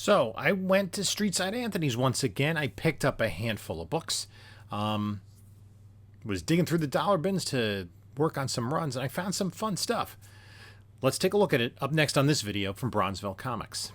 So I went to Streetside Anthony's once again. I picked up a handful of books. Was digging through the dollar bins to work on some runs, and I found some fun stuff. Let's take a look at it up next on this video from Bronzeville Comics.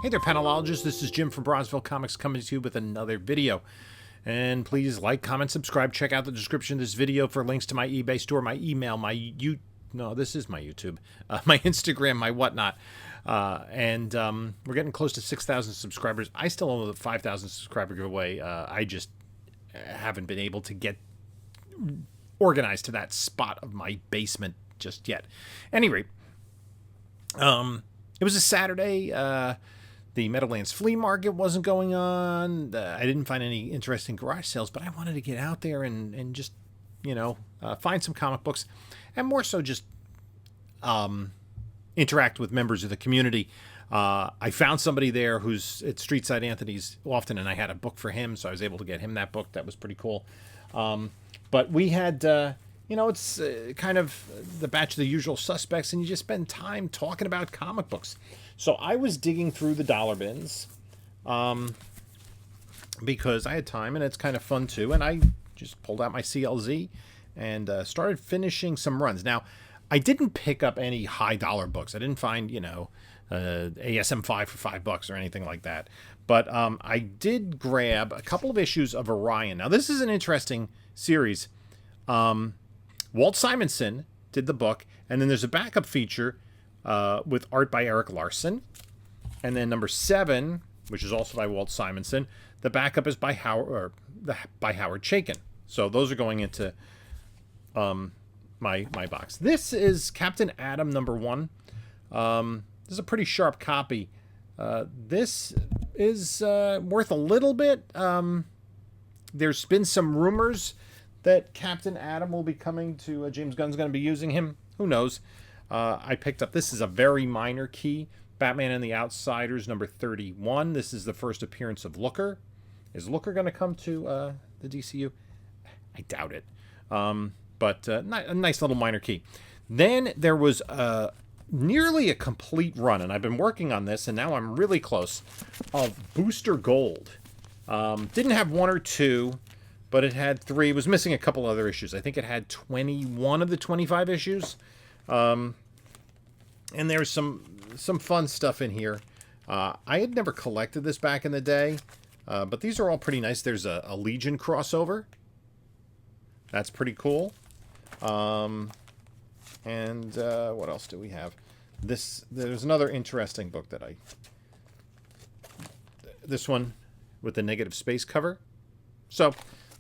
Hey there, panelologists. This is Jim from Bronzeville Comics coming to you with another video. And please like, comment, subscribe. Check out the description of this video for links to my eBay store, my email, this is my YouTube, my Instagram, my whatnot. We're getting close to 6,000 subscribers. I still own the 5,000 subscriber giveaway. I just haven't been able to get organized to that spot of my basement just yet. Anyway, it was a Saturday. The Meadowlands flea market wasn't going on. I didn't find any interesting garage sales, but I wanted to get out there and just, find some comic books, and more so just interact with members of the community. I found somebody there who's at Streetside Anthony's often, and I had a book for him, so I was able to get him that book. That was pretty cool. But we had, it's kind of the batch of the usual suspects, and you just spend time talking about comic books. So I was digging through the dollar bins because I had time, and it's kind of fun too. And I just pulled out my CLZ and started finishing some runs. Now, I didn't pick up any high dollar books. I didn't find, ASM 5 for $5 or anything like that. But I did grab a couple of issues of Orion. Now, this is an interesting series. Walt Simonson did the book, and then there's a backup feature with art by Eric Larson. And then number 7, which is also by Walt Simonson, the backup is by Howard Chaykin. So those are going into my box. This is Captain Atom number 1. This is a pretty sharp copy. This is worth a little bit. There's been some rumors that Captain Atom will be coming to James Gunn's going to be using him. Who knows? I picked up, this is a very minor key, Batman and the Outsiders number 31. This is the first appearance of Looker. Is Looker going to come to the DCU? I doubt it. But a nice little minor key. Then there was nearly a complete run, and I've been working on this, and now I'm really close, of Booster Gold. Didn't have 1 or 2, but it had 3. It was missing a couple other issues. I think it had 21 of the 25 issues. And there's some fun stuff in here. I had never collected this back in the day, but these are all pretty nice. There's a Legion crossover. That's pretty cool. What else do we have? There's another interesting book that this one with the negative space cover. So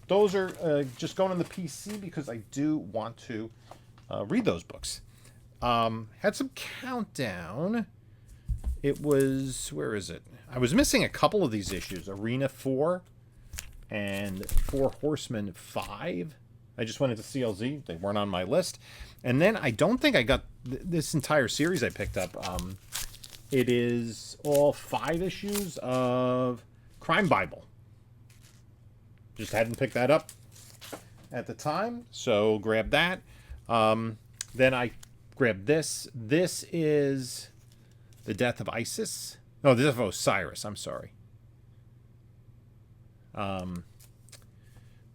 those are just going on the PC because I do want to read those books. Had some countdown. It was, where is it? I was missing a couple of these issues. Arena 4 and 4 Horsemen 5. I just went into CLZ. They weren't on my list. And then I don't think I got this entire series I picked up. It is all 5 issues of Crime Bible. Just hadn't picked that up at the time, so grab that. Then I grabbed this. This is The Death of Isis. No, The Death of Osiris. I'm sorry.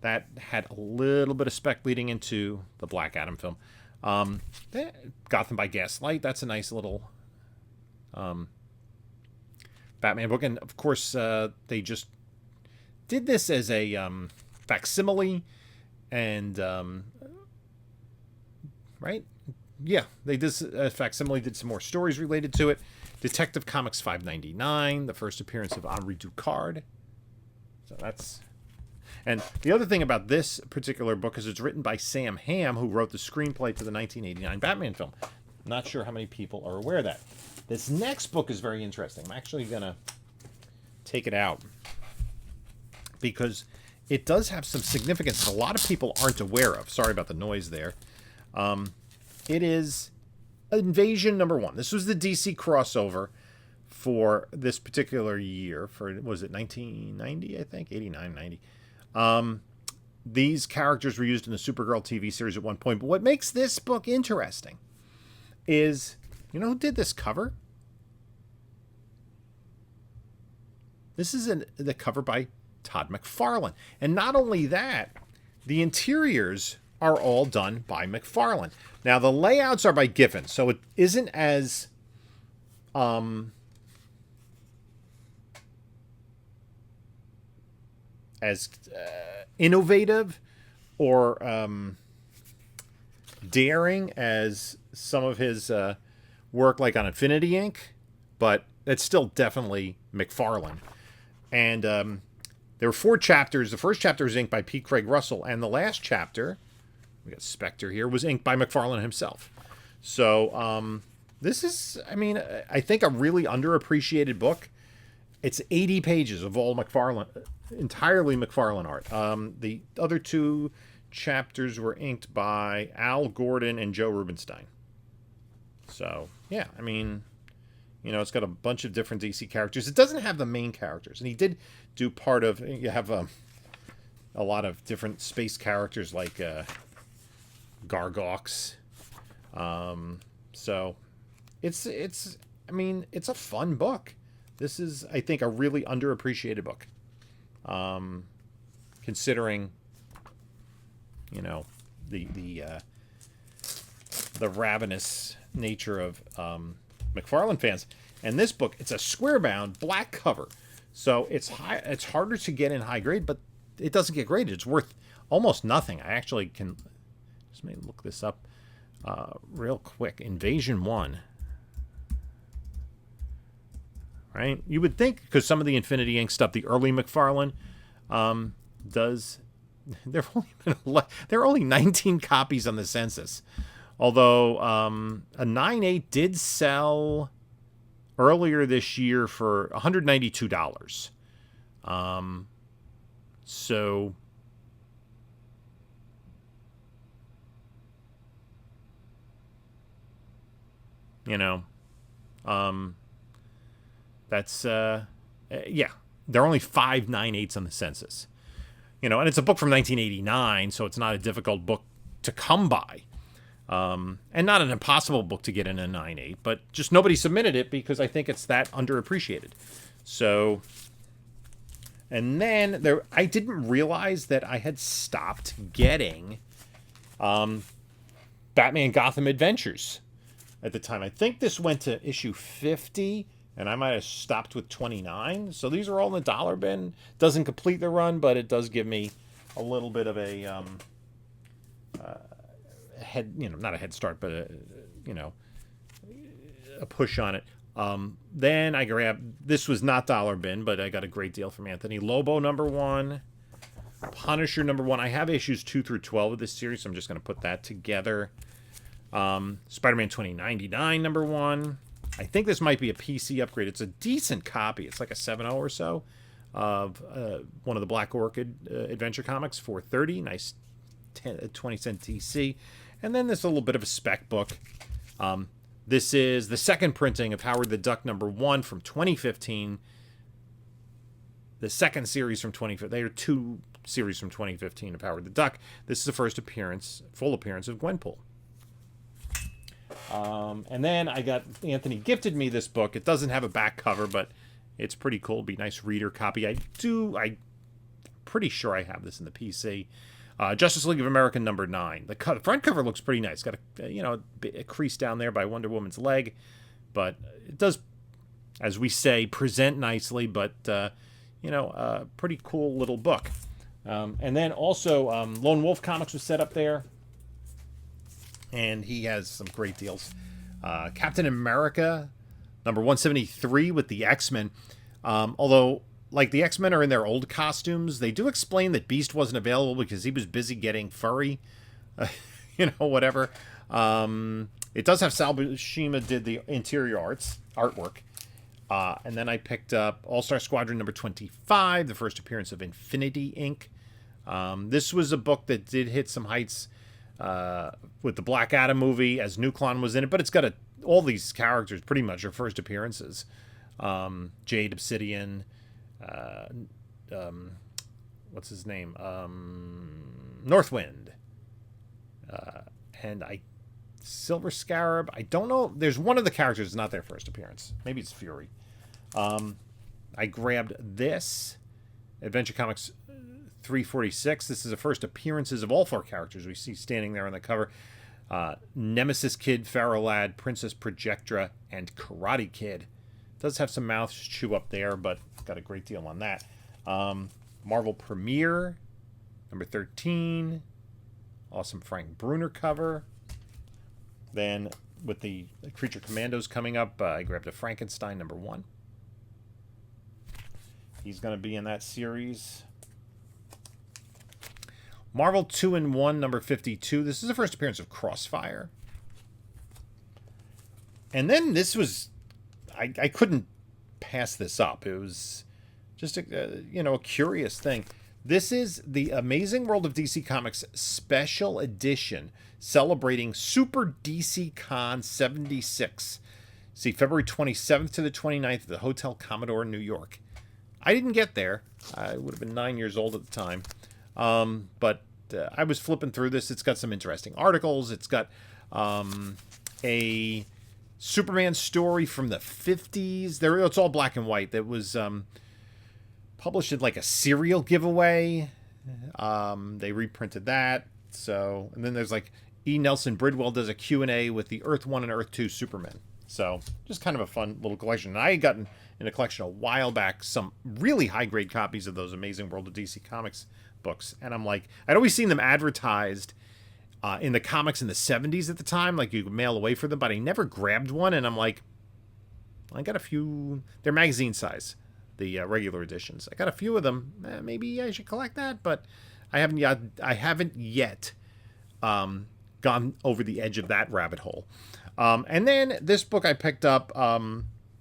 That had a little bit of spec leading into the Black Adam film. Gotham by Gaslight. That's a nice little Batman book. And, of course, they just did this as a facsimile. And, right? Yeah, they did facsimile, did some more stories related to it. Detective Comics 599, the first appearance of Henri Ducard. So that's... And the other thing about this particular book is it's written by Sam Hamm, who wrote the screenplay to the 1989 Batman film. Not sure how many people are aware of that. This next book is very interesting. I'm actually going to take it out because it does have some significance that a lot of people aren't aware of. Sorry about the noise there. It is Invasion #1. This was the DC crossover for this particular year. For, was it 1990, I think? 89, 90. These characters were used in the Supergirl TV series at one point. But what makes this book interesting is, you know who did this cover? This is the cover by Todd McFarlane. And not only that, the interiors are all done by McFarlane. Now, the layouts are by Giffen, so it isn't as innovative or daring as some of his work, like on Infinity Inc., but it's still definitely McFarlane. And there were 4 chapters. The first chapter was inked by P. Craig Russell, and the last chapter, we got Spectre here, was inked by McFarlane himself. So this is, I mean, I think a really underappreciated book. It's 80 pages of all McFarlane, entirely McFarlane art. The other 2 chapters were inked by Al Gordon and Joe Rubinstein. So, yeah, I mean, you know, it's got a bunch of different DC characters. It doesn't have the main characters. And he did do part of, you have a lot of different space characters like Gargox. So, I mean, it's a fun book. This is, I think, a really underappreciated book. Considering, you know, the ravenous nature of McFarlane fans. And this book, it's a square-bound black cover, so it's harder to get in high grade, but it doesn't get graded. It's worth almost nothing. I actually can just maybe look this up real quick. Invasion 1. Right? You would think, because some of the Infinity Inc. stuff, the early McFarlane does. There are only 19 copies on the census. Although a 9.8 did sell earlier this year for $192. So, you know, that's, yeah, there are only 5 9.8s on the census. You know, and it's a book from 1989, so it's not a difficult book to come by. And not an impossible book to get in a 9.8, but just nobody submitted it because I think it's that underappreciated. So, and then I didn't realize that I had stopped getting Batman Gotham Adventures at the time. I think this went to issue 50, and I might have stopped with 29. So these are all in the dollar bin. Doesn't complete the run, but it does give me a little bit of a head, you know, not a head start, but a push on it. Then I grabbed, this was not dollar bin, but I got a great deal from Anthony Lobo #1, Punisher #1. I have issues 2 through 12 of this series, so I'm just going to put that together. Spider-Man 2099 #1. I think this might be a PC upgrade. It's a decent copy. It's like a 7.0 or so of one of the Black Orchid adventure comics for $30. Nice 20-cent TC. And then this little bit of a spec book. This is the second printing of Howard the Duck #1 from 2015. The second series from 2015. There are 2 series from 2015 of Howard the Duck. This is the first full appearance of Gwenpool. And then Anthony gifted me this book. It doesn't have a back cover, but it's pretty cool. It'd be a nice reader copy. I'm pretty sure I have this in the PC. Justice League of America #9. The front cover looks pretty nice. Got a crease down there by Wonder Woman's leg, but it does, as we say, present nicely. But pretty cool little book. And then also Lone Wolf Comics was set up there, and he has some great deals. Captain America #173 with the X-Men. Although, like, the X-Men are in their old costumes, they do explain that Beast wasn't available because he was busy getting furry. Whatever. It does have Sal Buscema did the interior artwork. And then I picked up All-Star Squadron #25, the first appearance of Infinity Inc. This was a book that did hit some heights with the Black Adam movie, as Nuklon was in it, but it's got all these characters pretty much are first appearances. Jade, Obsidian, what's his name? Northwind, and Silver Scarab. I don't know. There's one of the characters not their first appearance. Maybe it's Fury. I grabbed this Adventure Comics 346. This is the first appearances of all 4 characters we see standing there on the cover. Nemesis Kid, Pharaoh Lad, Princess Projectra, and Karate Kid. Does have some mouth chew up there, but got a great deal on that. Marvel Premiere, number 13. Awesome Frank Bruner cover. Then with the Creature Commandos coming up, I grabbed a Frankenstein number 1. He's going to be in that series. Marvel 2-in-1 number 52. This is the first appearance of Crossfire. And then this was... I couldn't pass this up. It was just a curious thing. This is the Amazing World of DC Comics Special Edition celebrating Super DC Con 76. See, February 27th to the 29th at the Hotel Commodore in New York. I didn't get there. I would have been 9 years old at the time. But I was flipping through this. It's got some interesting articles. It's got a Superman story from the 50s. It's all black and white. That was published in like a cereal giveaway. They reprinted that. So, and then there's like E. Nelson Bridwell does a Q&A with the Earth 1 and Earth 2 Supermen. So, just kind of a fun little collection. And I had gotten in a collection a while back some really high-grade copies of those Amazing World of DC Comics books. And I'm like, I'd always seen them advertised in the comics in the 70s at the time, like you could mail away for them, but I never grabbed one. And I'm like, I got a few. They're magazine size, the regular editions. I got a few of them. Maybe I should collect that, but I haven't yet gone over the edge of that rabbit hole. And then this book I picked up,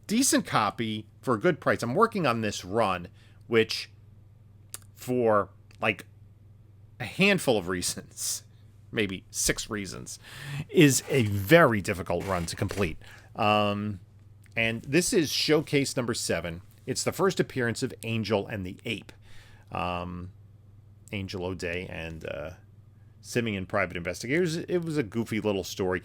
decent copy for a good price. I'm working on this run, which for like a handful of reasons, maybe 6 reasons, is a very difficult run to complete. And this is Showcase number 7. It's the first appearance of Angel and the Ape. Angel O'Day and Simeon Private Investigators. It was a goofy little story.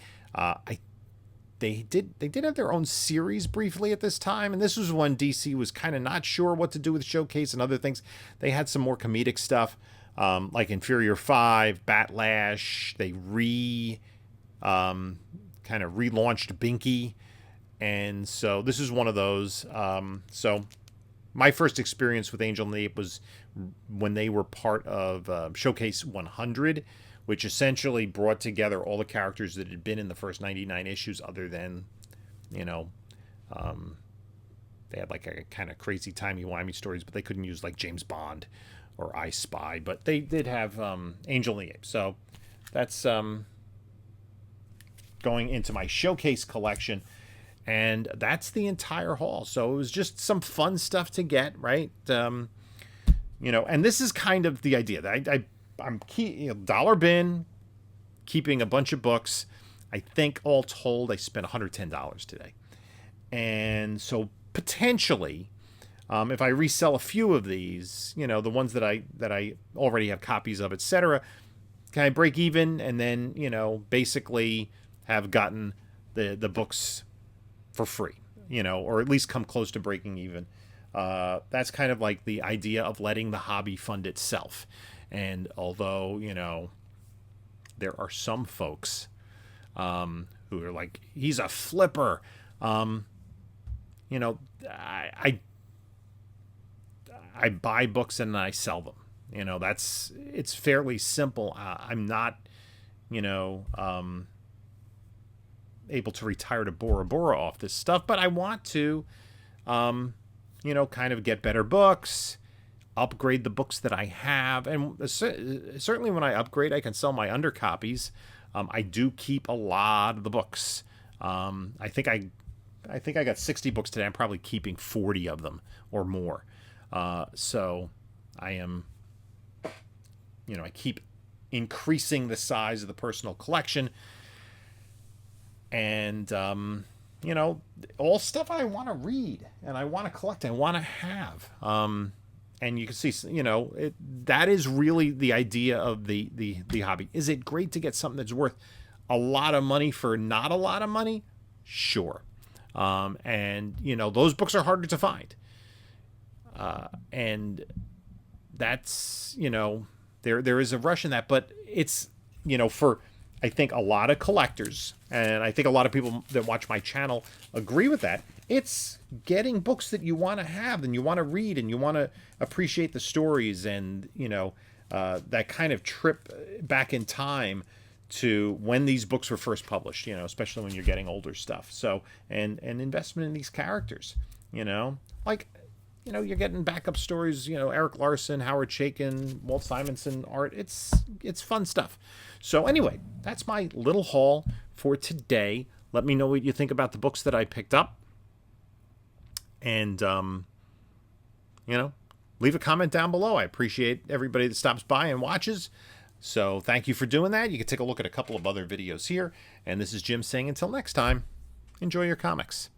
They did have their own series briefly at this time, and this was when DC was kind of not sure what to do with Showcase and other things. They had some more comedic stuff, like Inferior 5, Batlash. They kind of relaunched Binky, and so this is one of those. So my first experience with Angel and the Ape was when they were part of Showcase 100, which essentially brought together all the characters that had been in the first 99 issues, other than, they had like a kind of crazy timey-wimey stories, but they couldn't use like James Bond or I Spy, but they did have Angel and the Ape. So that's going into my Showcase collection, and that's the entire haul. So it was just some fun stuff to get, right? And this is kind of the idea that I'm dollar bin, keeping a bunch of books. I think all told, I spent $110 today. And so potentially, if I resell a few of these, the ones that I already have copies of, etc., can I break even and then, basically have gotten the books for free, or at least come close to breaking even. That's kind of like the idea of letting the hobby fund itself. And although, there are some folks who are like, he's a flipper, I buy books and I sell them. It's fairly simple. I'm not, able to retire to Bora Bora off this stuff, but I want to, kind of get better books, upgrade the books that I have, and certainly when I upgrade, I can sell my undercopies. I do keep a lot of the books. I think I got 60 books today. I'm probably keeping 40 of them or more. So I am, I keep increasing the size of the personal collection. And, you know, all stuff I want to read and I want to collect, I want to have. And you can see, you know, that is really the idea of the hobby. Is it great to get something that's worth a lot of money for not a lot of money? Sure. And, you know, those books are harder to find. And that's, you know, there is a rush in that, but it's, you know, for, I think a lot of collectors, and I think a lot of people that watch my channel agree with that, it's getting books that you want to have and you want to read and you want to appreciate the stories and, you know, that kind of trip back in time to when these books were first published, you know, especially when you're getting older stuff. So, and investment in these characters, you know, like, you know, you're getting backup stories, you know, Eric Larson, Howard Chaykin, Walt Simonson art. It's fun stuff. So anyway, that's my little haul for today. Let me know what you think about the books that I picked up. And, you know, leave a comment down below. I appreciate everybody that stops by and watches. So thank you for doing that. You can take a look at a couple of other videos here. And this is Jim saying until next time, enjoy your comics.